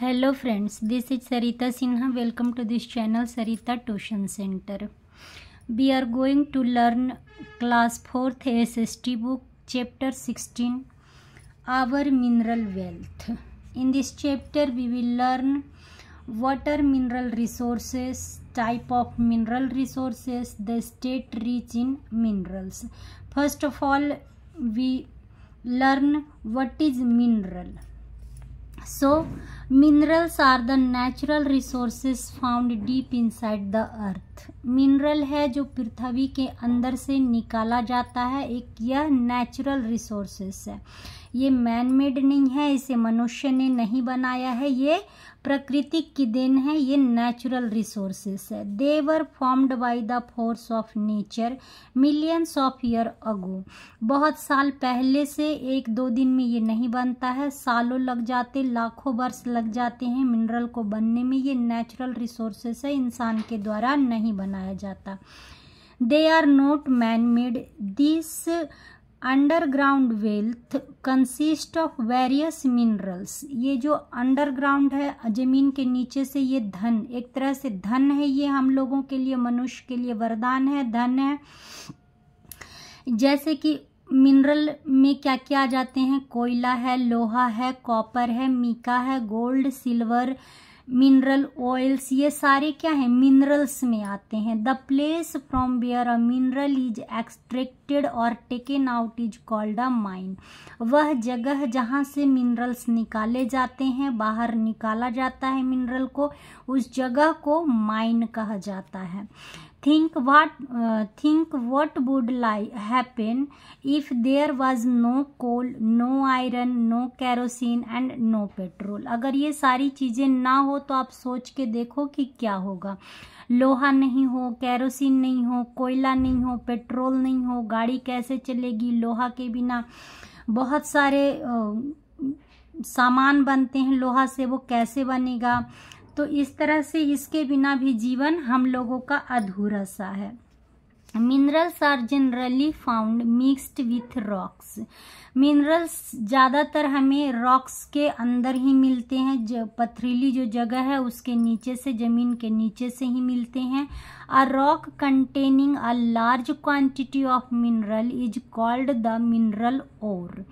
Hello friends, this is Sarita Sinha. Welcome to this channel Sarita Tuition Center. We are going to learn class 4th SST book chapter 16 Our Mineral Wealth. In this chapter we will learn what are mineral resources, type of mineral resources, the state rich in minerals. First of all we learn what is mineral. So minerals are the natural resources found deep inside the earth. Mineral है जो पृथ्वी के अंदर से निकाला जाता है, एक यह नेचुरल रिसोर्सेस है। ये मैन मेड नहीं है, इसे मनुष्य ने नहीं बनाया है, ये प्रकृति की देन है, ये नेचुरल रिसोर्सेस है। They were formed by the force of nature millions of year ago. बहुत साल पहले से, एक दो दिन में ये नहीं बनता है, सालों लग जाते, लाखों वर्ष लग जाते हैं मिनरल को बनने में। ये नेचुरल रिसोर्सेस है, इंसान के द्वारा नहीं बनाया जाता। They are not man made. This underground wealth consist of various minerals. ये जो अंडरग्राउंड है, जमीन के नीचे से, ये धन, एक तरह से धन है, ये हम लोगों के लिए, मनुष्य के लिए वरदान है, धन है। जैसे कि मिनरल में क्या क्या आ जाते हैं, कोयला है, लोहा है, कॉपर है, मीका है, गोल्ड, सिल्वर, मिनरल ऑयल्स, ये सारे क्या है, मिनरल्स में आते हैं। The place from where a mineral is extracted और taken out is called a mine. वह जगह जहाँ से मिनरल्स निकाले जाते हैं, बाहर निकाला जाता है मिनरल को, उस जगह को माइन कहा जाता है। Think what would happen if there was no coal, no iron, no kerosene and no petrol। अगर ये सारी चीज़ें ना हो तो आप सोच के देखो कि क्या होगा। लोहा नहीं हो, केरोसिन नहीं हो, कोयला नहीं हो, पेट्रोल नहीं हो, गाड़ी कैसे चलेगी? लोहा के बिना बहुत सारे सामान बनते हैं लोहा से, वो कैसे बनेगा? तो इस तरह से इसके बिना भी जीवन हम लोगों का अधूरा सा है। Minerals are generally found mixed with rocks. Minerals ज़्यादातर हमें रॉक्स के अंदर ही मिलते हैं, जो पथरीली जो जगह है उसके नीचे से, ज़मीन के नीचे से ही मिलते हैं। A rock containing a large quantity of mineral is called the mineral ore.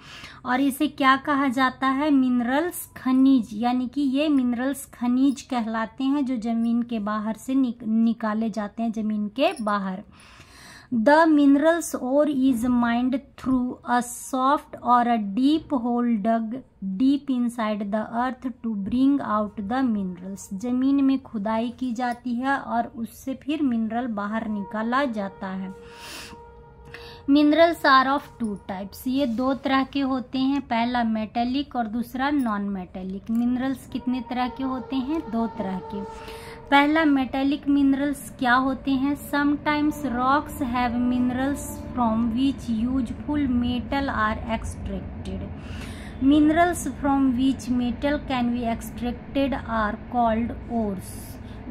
और इसे क्या कहा जाता है? मिनरल्स खनिज, यानी कि ये मिनरल्स खनिज कहलाते हैं जो ज़मीन के बाहर से निकाले जाते हैं, ज़मीन के बाहर। The minerals ore is mined through a soft or a deep hole dug deep inside the earth to bring out the minerals। जमीन में खुदाई की जाती है और उससे फिर मिनरल बाहर निकाला जाता है। Minerals are of two types. ये दो तरह के होते हैं, पहला मेटेलिक और दूसरा नॉन मेटेलिक। मिनरल्स कितने तरह के होते हैं? दो तरह के। पहला मेटेलिक मिनरल्स क्या होते हैं? Sometimes rocks have minerals from which useful metal are extracted. Minerals from which metal can be extracted are called ores.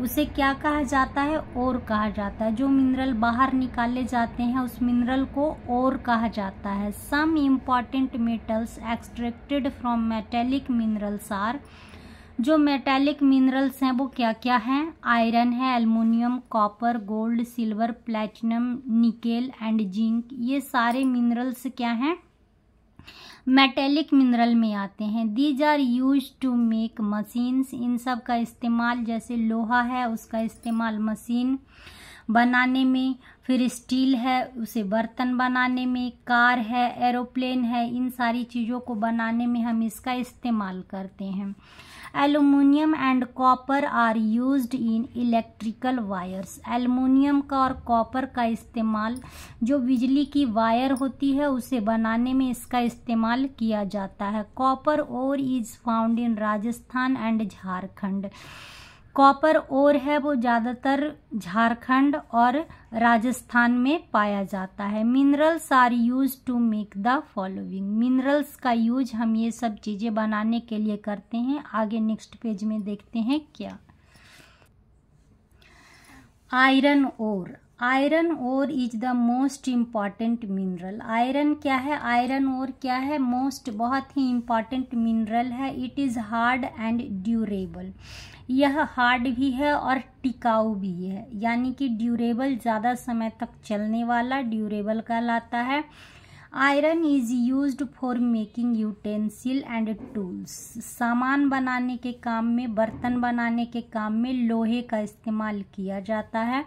उसे क्या कहा जाता है? ओर कहा जाता है। जो मिनरल बाहर निकाले जाते हैं उस मिनरल को ओर कहा जाता है। Some important metals extracted from metallic minerals are. जो मेटेलिक मिनरल्स हैं वो क्या क्या हैं? आयरन है, aluminium, copper, gold, silver, platinum, nickel and zinc. ये सारे मिनरल्स क्या हैं? मेटेलिक मिनरल में आते हैं। These are use to make machines. इन सब का इस्तेमाल, जैसे लोहा है उसका इस्तेमाल मशीन बनाने में, फिर स्टील है उसे बर्तन बनाने में, कार है, एरोप्लेन है, इन सारी चीज़ों को बनाने में हम इसका इस्तेमाल करते हैं। Aluminium and copper are used in electrical wires. Aluminium का और कॉपर का इस्तेमाल, जो बिजली की वायर होती है उसे बनाने में इसका इस्तेमाल किया जाता है। Copper ore is found in Rajasthan and Jharkhand. Copper ore है वो ज़्यादातर झारखंड और राजस्थान में पाया जाता है। Minerals are use to make the following. Minerals का यूज हम ये सब चीज़ें बनाने के लिए करते हैं। आगे नेक्स्ट पेज में देखते हैं क्या। Iron ore. Iron ore is the most important mineral. Iron क्या है? आयरन ओर क्या है? मोस्ट, बहुत ही इम्पॉर्टेंट मिनरल है। It is hard and durable. यह हार्ड भी है और टिकाऊ भी है, यानी कि ड्यूरेबल, ज़्यादा समय तक चलने वाला ड्यूरेबल कहलाता है। Iron is used for making utensil and tools. सामान बनाने के काम में, बर्तन बनाने के काम में लोहे का इस्तेमाल किया जाता है।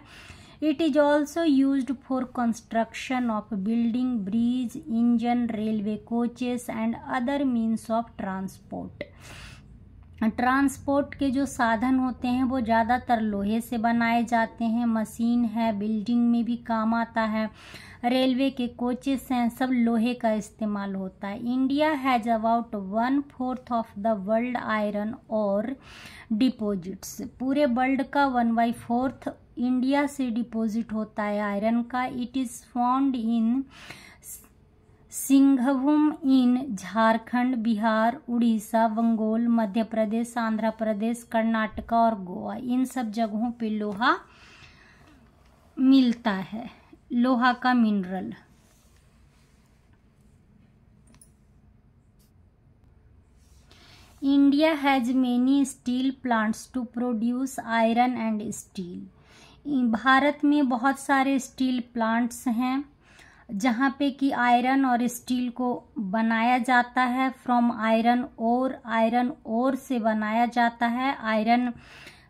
It is also used for construction of building, bridge, engine, railway coaches and other means of transport. Transport के जो साधन होते हैं वो ज़्यादातर लोहे से बनाए जाते हैं। मशीन है, बिल्डिंग में भी काम आता है, रेलवे के कोचेस हैं, सब लोहे का इस्तेमाल होता है। India has about 1/4 of the world iron और डिपॉजिट्स। पूरे वर्ल्ड का 1/4 इंडिया से डिपॉजिट होता है आयरन का। It is found in Singhbhum in Jharkhand, Bihar, Orissa, Bengal, Madhya Pradesh, Andhra Pradesh, Karnataka और गोवा। इन सब जगहों पे लोहा मिलता है, लोहा का mineral. India has many steel plants to produce iron and steel. Bharat में बहुत सारे स्टील प्लांट्स हैं जहाँ पे कि आयरन और स्टील को बनाया जाता है। फ्रॉम आयरन ओर से बनाया जाता है। आयरन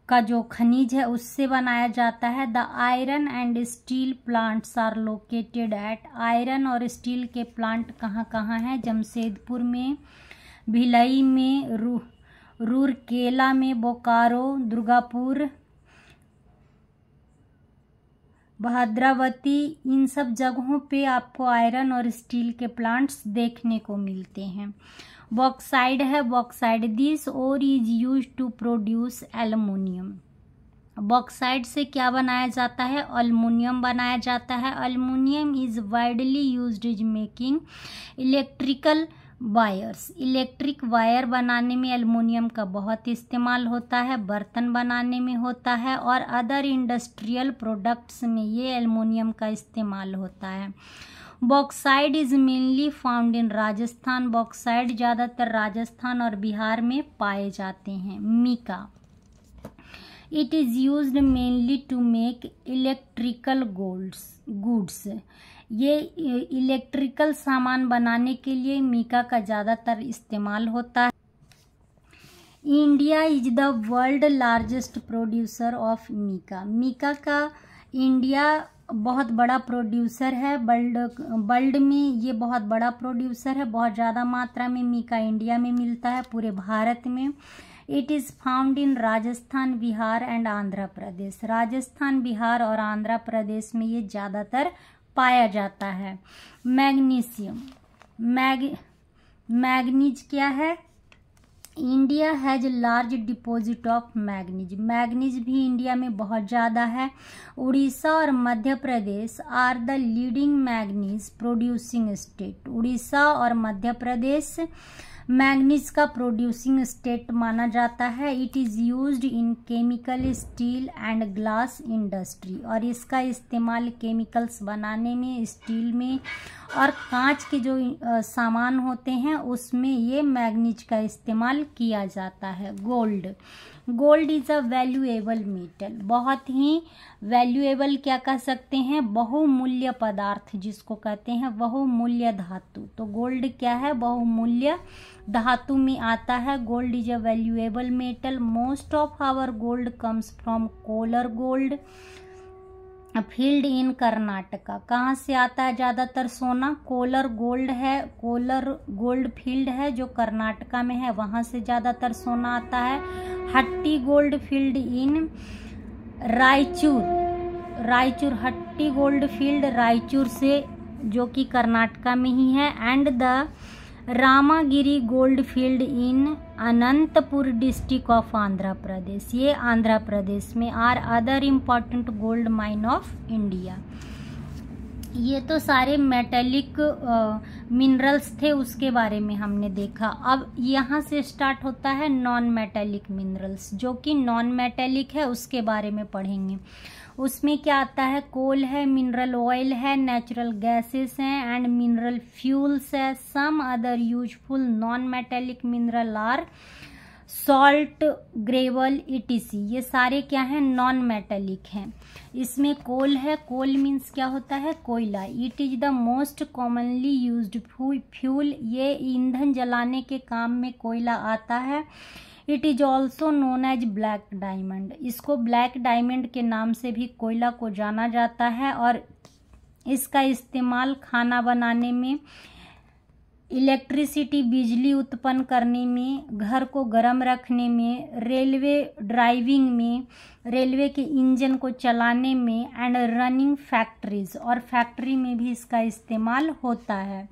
का जो खनिज है उससे बनाया जाता है। The iron and steel plants are located at. Iron और स्टील के प्लांट कहाँ कहाँ हैं? जमशेदपुर में, भिलाई में, रूरकेला में, बोकारो, दुर्गापुर, भद्रावती, इन सब जगहों पे आपको आयरन और स्टील के प्लांट्स देखने को मिलते हैं। बॉक्साइड है, bauxite this ore is use to produce aluminium. Bauxite से क्या बनाया जाता है? एल्युमिनियम बनाया जाता है। Aluminium is widely used is making electrical wires. Electric wire बनाने में एल्युमिनियम का बहुत इस्तेमाल होता है। बर्तन बनाने में होता है और अदर इंडस्ट्रियल प्रोडक्ट्स में ये एल्युमिनियम का इस्तेमाल होता है। Bauxite is mainly found in Rajasthan. Bauxite ज़्यादातर राजस्थान और बिहार में पाए जाते हैं। Mica, it is used mainly to make electrical goods. ये इलेक्ट्रिकल सामान बनाने के लिए मीका का ज़्यादातर इस्तेमाल होता है। India is the world largest producer of mica. Mica का इंडिया बहुत बड़ा प्रोड्यूसर है। वर्ल्ड में ये बहुत बड़ा प्रोड्यूसर है। बहुत ज़्यादा मात्रा में मीका इंडिया में मिलता है, पूरे भारत में। It is found in Rajasthan, Bihar and Andhra Pradesh. Rajasthan, Bihar और आंध्र प्रदेश में ये ज़्यादातर पाया जाता है। मैग्नीशियम, मैग्नीज क्या है? India has large deposit of manganese. Manganese भी इंडिया में बहुत ज़्यादा है। उड़ीसा और Madhya Pradesh are the leading manganese producing state. Orissa और मध्य प्रदेश मैग्नीज का प्रोड्यूसिंग स्टेट माना जाता है। It is used in chemical, steel and glass industry. और इसका इस्तेमाल केमिकल्स बनाने में, स्टील में और कांच के जो सामान होते हैं उसमें ये मैग्नीज का इस्तेमाल किया जाता है। Gold, gold is a valuable metal. बहुत ही वैल्यूएबल क्या कह सकते हैं? बहुमूल्य पदार्थ जिसको कहते हैं, बहुमूल्य धातु। तो गोल्ड क्या है? बहुमूल्य धातु में आता है। Gold is a valuable metal. Most of our gold comes from Kolar gold field in Karnataka. कहाँ से आता है ज़्यादातर सोना? कोलर गोल्ड है, कोलर गोल्ड फील्ड है जो कर्नाटका में है, वहाँ से ज़्यादातर सोना आता है। हट्टी गोल्ड फील्ड इन रायचूर, हट्टी गोल्ड फील्ड रायचूर से, जो कि कर्नाटका में ही है। And the Ramagiri gold field in Anantapur district of Andhra Pradesh. ये आंध्र प्रदेश में। Are other important gold mine of India. ये तो सारे मेटेलिक मिनरल्स थे, उसके बारे में हमने देखा। अब यहाँ से स्टार्ट होता है नॉन मेटेलिक मिनरल्स, जो कि नॉन मेटेलिक है, उसके बारे में पढ़ेंगे। उसमें क्या आता है, कोल है, मिनरल ऑयल है, नेचुरल गैसेस हैं एंड मिनरल फ्यूल्स है। Some other useful non metallic mineral are salt, gravel, ETC. ये सारे क्या हैं, नॉन मेटेलिक हैं। इसमें कोल है, कोल मीन्स क्या होता है, कोयला। It is the most commonly used fuel, ये ईंधन जलाने के काम में कोयला आता है। It is also known as black diamond, इसको ब्लैक डायमंड के नाम से भी कोयला को जाना जाता है। और इसका इस्तेमाल खाना बनाने में, इलेक्ट्रिसिटी बिजली उत्पन्न करने में, घर को गर्म रखने में, रेलवे ड्राइविंग में, रेलवे के इंजन को चलाने में एंड रनिंग फैक्ट्रीज, और फैक्ट्री में भी इसका इस्तेमाल होता है।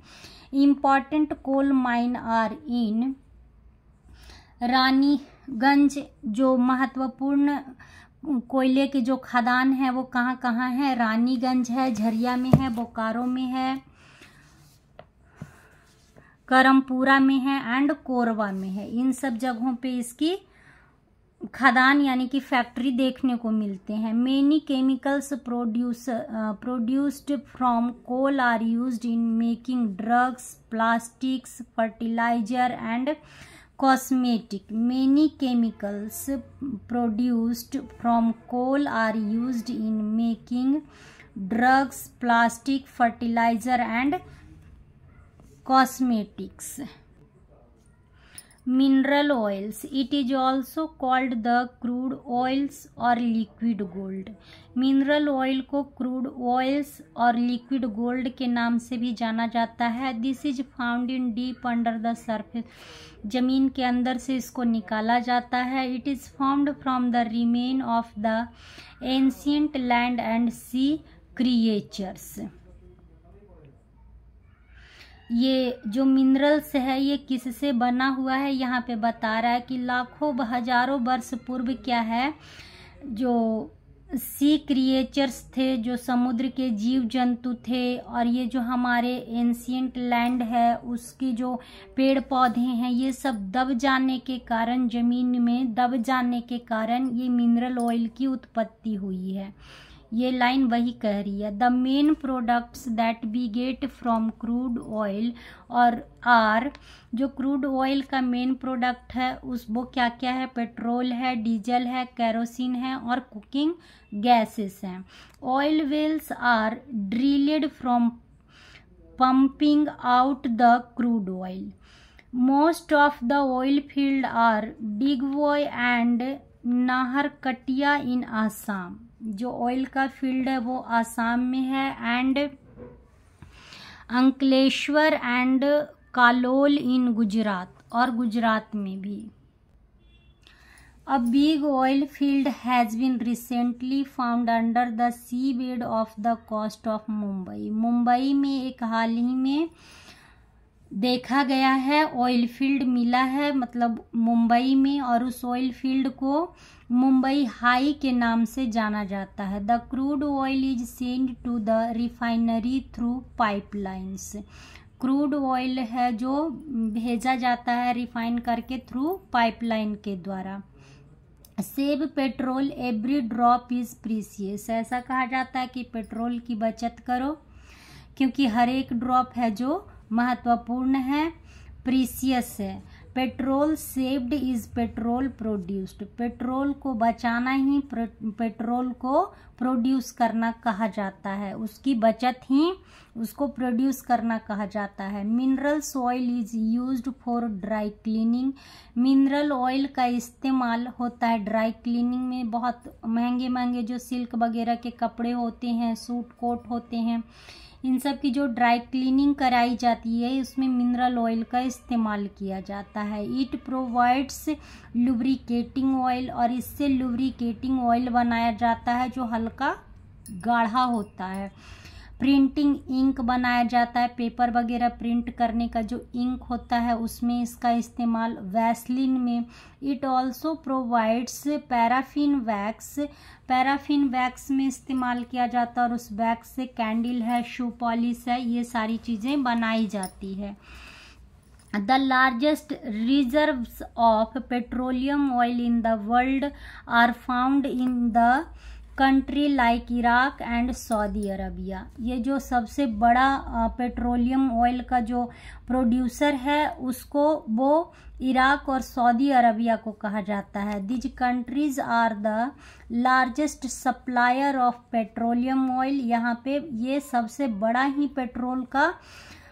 Important coal mine are in Raniganj, जो महत्वपूर्ण कोयले के जो खदान है वो कहाँ कहाँ है, रानीगंज है, झरिया में है, बोकारो में है, करमपुरा में है एंड कोरबा में है। इन सब जगहों पे इसकी खदान यानी कि फैक्ट्री देखने को मिलते हैं। Many chemicals produced from coal are used in making drugs, plastics, fertiliser and cosmetic. Many chemicals produced from coal are used in making drugs, plastic, fertiliser and cosmetics. Mineral oils, it is also called the crude oils or liquid gold. Mineral oil को crude oils और liquid gold के नाम से भी जाना जाता है। This is found in deep under the surface, जमीन के अंदर से इसको निकाला जाता है। It is found from the remain of the ancient land and sea creatures. ये जो मिनरल्स है ये किससे बना हुआ है, यहाँ पे बता रहा है कि लाखों हजारों वर्ष पूर्व क्या है, जो सी क्रिएचर्स थे, जो समुद्र के जीव जंतु थे, और ये जो हमारे एंशियंट लैंड है उसकी जो पेड़ पौधे हैं ये सब दब जाने के कारण, जमीन में दब जाने के कारण ये मिनरल ऑयल की उत्पत्ति हुई है। ये लाइन वही कह रही है। The main products that we get from crude oil और आर, जो क्रूड ऑयल का मेन प्रोडक्ट है उस वो क्या क्या है, पेट्रोल है, डीजल है, केरोसिन है और कुकिंग गैसेस हैं। Oil wells are drilled from pumping out the crude oil. Most of the oil fields are Digboy and Naharkatiya in Assam. जो ऑयल का फील्ड है वो आसाम में है, and Ankleshwar and Kalol in Gujarat, और गुजरात में भी। A big oil field has been recently found under the seabed of the coast of Mumbai. Mumbai में एक हाल ही में देखा गया है, ऑयल फील्ड मिला है, मतलब मुंबई में, और उस ऑयल फील्ड को मुंबई हाई के नाम से जाना जाता है। The crude oil is send to the refinery through pipelines. Crude oil है जो भेजा जाता है रिफाइन करके थ्रू पाइपलाइन के द्वारा। Save petrol every drop is precious. ऐसा कहा जाता है कि पेट्रोल की बचत करो क्योंकि हर एक ड्रॉप है जो महत्वपूर्ण है, प्रीसियस है। Petrol saved is petrol produced. Petrol को बचाना ही पेट्रोल को प्रोड्यूस करना कहा जाता है, उसकी बचत ही उसको प्रोड्यूस करना कहा जाता है। Minerals oil is used for dry cleaning. Mineral oil का इस्तेमाल होता है ड्राई क्लीनिंग में। बहुत महंगे महंगे जो सिल्क वगैरह के कपड़े होते हैं, सूट कोट होते हैं, इन सब की जो ड्राई क्लीनिंग कराई जाती है उसमें मिनरल ऑयल का इस्तेमाल किया जाता है। इट प्रोवाइड्स लुब्रिकेटिंग ऑयल, और इससे लुब्रिकेटिंग ऑयल बनाया जाता है जो हल्का गाढ़ा होता है। प्रिंटिंग इंक बनाया जाता है, पेपर वगैरह प्रिंट करने का जो इंक होता है उसमें इसका इस्तेमाल। वैसलिन में it also provides paraffin wax. Paraffin wax में इस्तेमाल किया जाता है और उस वैक्स से कैंडल है, शू पॉलिश है, ये सारी चीज़ें बनाई जाती है। The largest reserves of petroleum oil in the world are found in the country like Iraq and Saudi Arabia. ये जो सबसे बड़ा पेट्रोलियम ऑयल का जो प्रोड्यूसर है उसको वो इराक और सऊदी अरबिया को कहा जाता है। These countries are the largest supplier of petroleum oil. यहाँ पे ये सबसे बड़ा ही पेट्रोल का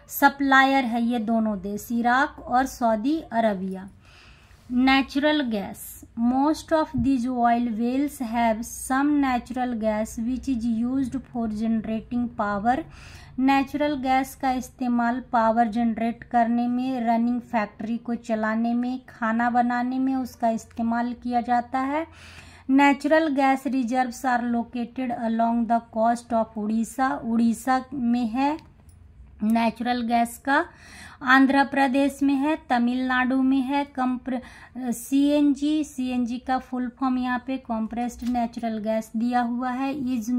सप्लायर है ये दोनों देश, इराक और Saudi Arabia. Natural gas. Most of these oil wells have some natural gas which is used for generating power. Natural gas का इस्तेमाल पावर जनरेट करने में, रनिंग फैक्ट्री को चलाने में, खाना बनाने में उसका इस्तेमाल किया जाता है। Natural gas reserves are located along the coast of Orissa. Orissa में है नेचुरल गैस का, आंध्र प्रदेश में है, तमिलनाडु में है। सीएनजी का फुल फॉर्म यहाँ पे कॉम्प्रेस्ड नेचुरल गैस दिया हुआ है। Is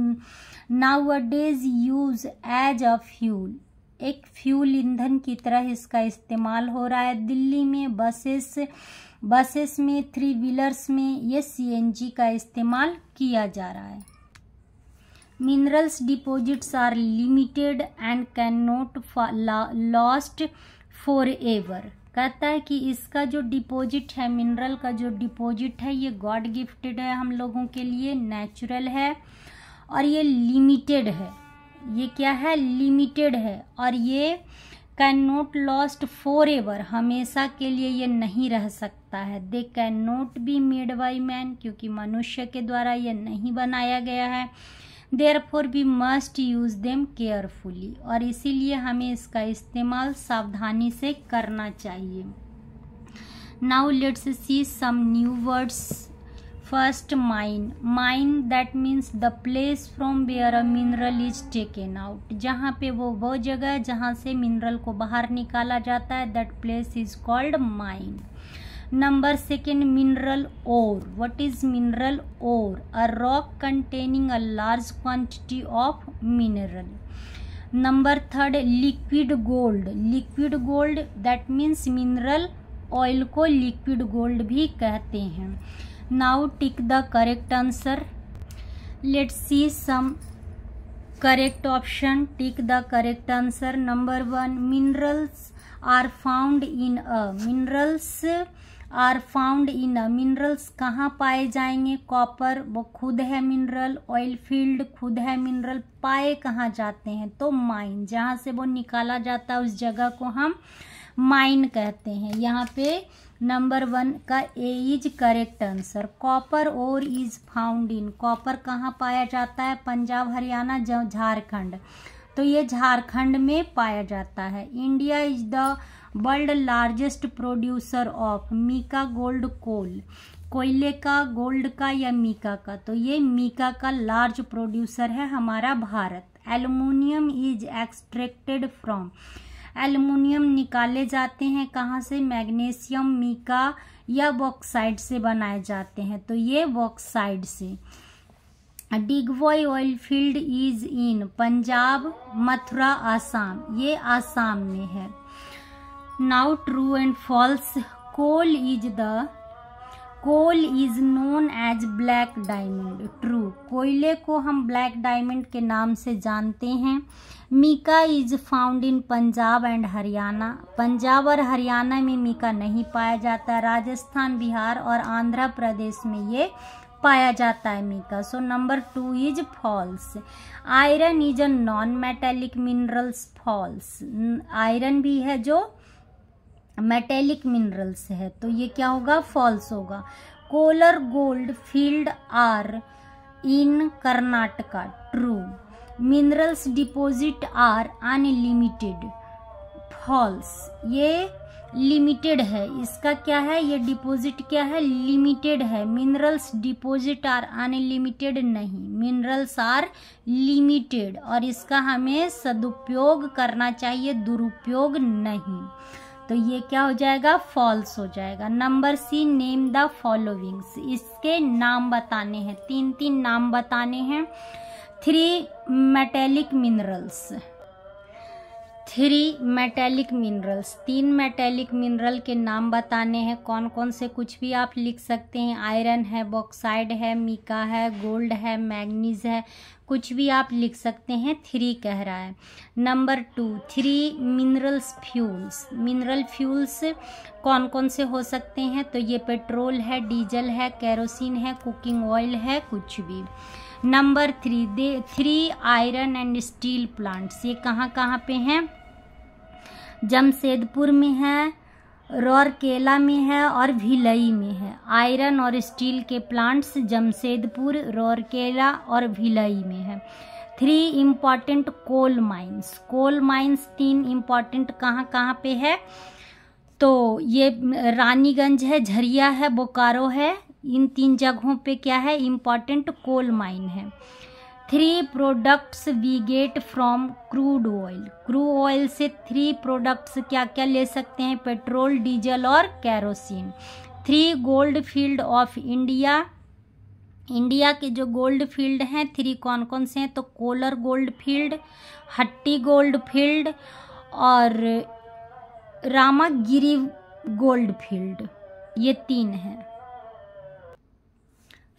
nowadays use as a fuel. एक फ्यूल ईंधन की तरह इसका इस्तेमाल हो रहा है। दिल्ली में बसेस में, 3 व्हीलर्स में ये सीएनजी का इस्तेमाल किया जा रहा है। Minerals deposits are limited and cannot lost forever। कहता है कि इसका जो डिपॉजिट है, मिनरल का जो डिपॉजिट है ये गॉड गिफ्टेड है हम लोगों के लिए, नेचुरल है और ये लिमिटेड है। ये क्या है? लिमिटेड है। और ये can not lost for ever, हमेशा के लिए ये नहीं रह सकता है। They can not be made by man, क्योंकि मनुष्य के द्वारा ये नहीं बनाया गया है। Therefore we must use them carefully, और इसीलिए हमें इसका इस्तेमाल सावधानी से करना चाहिए। Now let's see some new words. First, mine. Mine that means the place from where a mineral is taken out. जहाँ पे वो जगह जहाँ से मिनरल को बाहर निकाला जाता है, that place is called mine. Number 2, mineral ore. What is mineral ore? A rock containing a large quantity of mineral. Number 3, liquid gold. Liquid gold that means mineral oil को liquid gold भी कहते हैं। Now tick the correct answer. Let's see some correct option. Tick the correct answer. Number 1, minerals are found in a. Minerals are found in a. Minerals कहाँ पाए जाएंगे? Copper वो खुद है मिनरल, ऑयल फील्ड खुद है मिनरल। पाए कहाँ जाते हैं? तो माइन, जहाँ से वो निकाला जाता है उस जगह को हम माइन कहते हैं। यहाँ पे नंबर 1 का A is correct answer. Copper ore is found in. Copper कहाँ पाया जाता है? पंजाब, हरियाणा, झारखंड। तो ये झारखंड में पाया जाता है। India is the world largest producer of mica gold coal. कोयले का, गोल्ड का या मीका का? तो ये मीका का लार्ज प्रोड्यूसर है हमारा Bharat. Aluminium is extracted from. Aluminium निकाले जाते हैं कहाँ से? मैग्नीशियम, मीका या बॉक्साइड से बनाए जाते हैं, तो ये बॉक्साइड से। Digboi oil field is in Punjab, Mathura, Assam. ये आसाम में है। Now true and false. Coal is known as black diamond. True, कोयले को हम ब्लैक डायमंड के नाम से जानते हैं। Mica is found in Punjab and Haryana. Punjab और हरियाणा में मीका नहीं पाया जाता। राजस्थान, बिहार और आंध्र प्रदेश में ये पाया जाता है mica. So number 2 is false. Iron is a non metallic minerals. False, iron भी है जो मेटेलिक मिनरल्स है, तो ये क्या होगा? फॉल्स होगा। Kolar gold field are in Karnataka. True. Minerals deposit are unlimited. False, ये लिमिटेड है। इसका क्या है? ये डिपॉजिट क्या है? लिमिटेड है। मिनरल्स डिपॉजिट आर अनलिमिटेड नहीं, मिनरल्स आर लिमिटेड, और इसका हमें सदुपयोग करना चाहिए, दुरुपयोग नहीं। तो ये क्या हो जाएगा? फॉल्स हो जाएगा। Number C, name the followings. इसके नाम बताने हैं, 3 नाम बताने हैं। 3 metallic minerals. 3 metallic minerals, 3 metallic mineral के नाम बताने हैं। कौन कौन से, कुछ भी आप लिख सकते हैं। आयरन है, बॉक्साइड है, मिका है, गोल्ड है, मैग्नीज है, कुछ भी आप लिख सकते हैं। 3 कह रहा है। Number 2, 3 minerals fuels. Mineral fuels कौन कौन से हो सकते हैं? तो ये पेट्रोल है, डीजल है, केरोसिन है, कुकिंग ऑयल है, कुछ भी। Number 3 iron and steel plants. ये कहाँ कहाँ पे हैं? जमशेदपुर में है, रौरकेला में है और भिलई में है। आयरन और स्टील के प्लांट्स जमशेदपुर, रौरकेला और भिलई में है। 3 important coal mines. Coal mines 3 important कहाँ कहाँ पे है? तो ये रानीगंज है, झरिया है, बोकारो है। इन 3 जगहों पे क्या है? इम्पॉर्टेंट कोल माइन है। 3 products we get from crude oil. Crude oil से 3 प्रोडक्ट्स क्या क्या ले सकते हैं? पेट्रोल, डीजल और kerosene. 3 gold field of India. India के जो गोल्ड फील्ड हैं 3 कौन कौन से हैं? तो Kolar gold field, Hatti gold field और रामागिरी गोल्ड फील्ड। ये 3 हैं।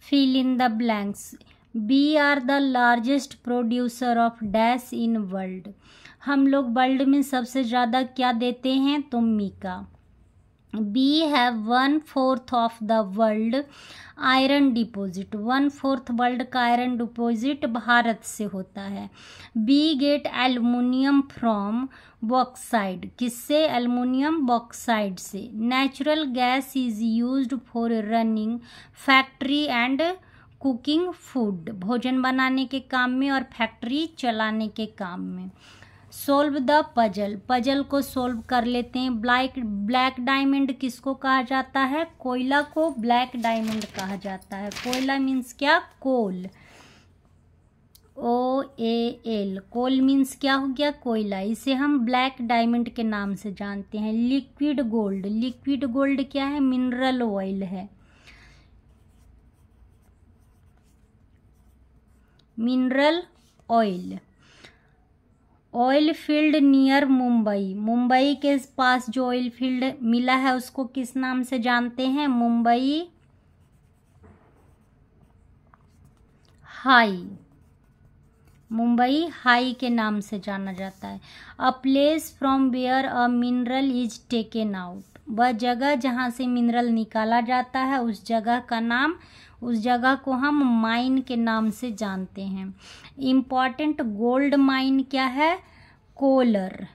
Fill in the blanks. We are the largest producer of dash in world. हम लोग वर्ल्ड में सबसे ज़्यादा क्या देते हैं? तो mica. We have 1/4 of the world iron deposit. 1/4 world का आयरन डिपॉजिट भारत से होता है। We get aluminium from bauxite. किससे? एल्युमिनियम बॉक्साइड से। Natural gas is used for running factory and cooking food. भोजन बनाने के काम में और फैक्ट्री चलाने के काम में। Solve the puzzle. पजल को सोल्व कर लेते हैं। ब्लैक डायमंड किसको कहा जाता है? कोयला को ब्लैक डायमंड कहा जाता है। कोयला मीन्स क्या? कोल, OAL। कोल मीन्स क्या हो गया? कोयला। इसे हम ब्लैक डायमंड के नाम से जानते हैं। Liquid gold. लिक्विड गोल्ड क्या है? मिनरल ऑयल है। Mineral oil. Oil field near Mumbai. Mumbai के पास जो ऑयल फील्ड मिला है उसको किस नाम से जानते हैं? मुंबई हाई। मुंबई हाई के नाम से जाना जाता है। A place from where a mineral is taken out. वह जगह जहाँ से मिनरल निकाला जाता है उस जगह का नाम, उस जगह को हम माइन के नाम से जानते हैं। इम्पॉर्टेंट गोल्ड माइन क्या है? कोलर।